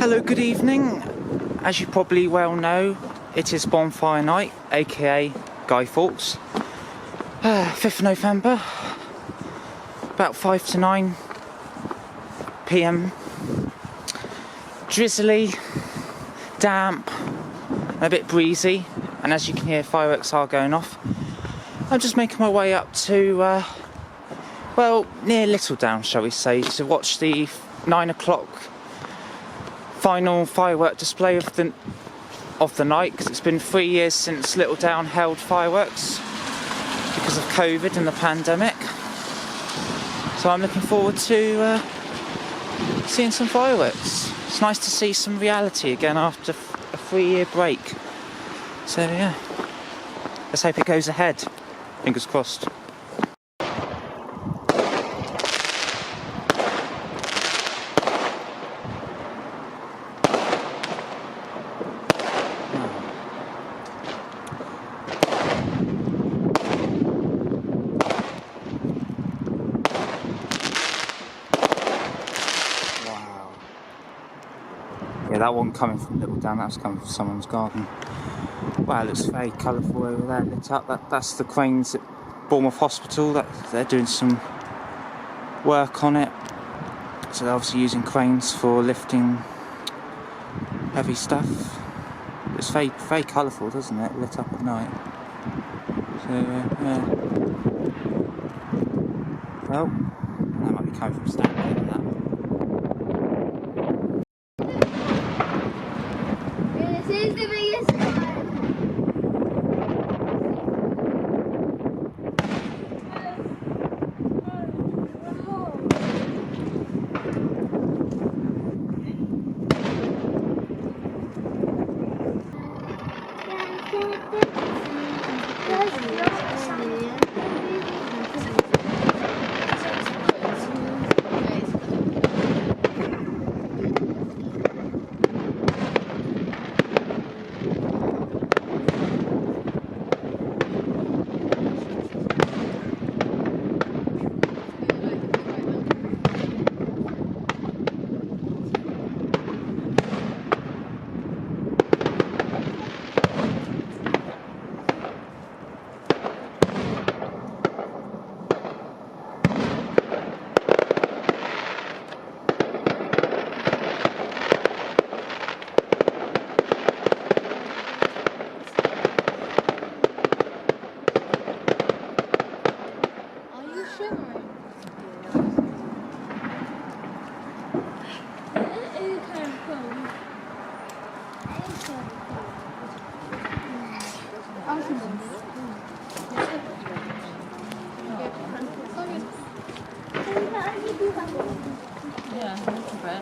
Hello, good evening. As you probably well know, it is bonfire night, aka Guy Fawkes. 5th of November, about 5 to 9 PM. Drizzly, damp, and a bit breezy, and as you can hear, fireworks are going off. I'm just making my way up to, near Littledown, shall we say, to watch the 9 o'clock final firework display of the night, because it's been 3 years since Littledown held fireworks because of COVID and the pandemic. So I'm looking forward to seeing some fireworks. It's nice to see some reality again after a 3-year break. So yeah, let's hope it goes ahead. Fingers crossed. Yeah, that one coming from Littledown, that was coming from someone's garden. Wow, it looks very colourful over there, lit up. That's the cranes at Bournemouth Hospital. They're doing some work on it. So they're obviously using cranes for lifting heavy stuff. It's very, very colourful, doesn't it? Lit up at night. So, yeah. Well, that might be coming from St Barnabas, that. This is the biggest one. Yeah, a little bit.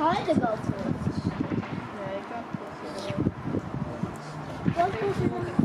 kind of golf course? Yeah, golf course. Golf course is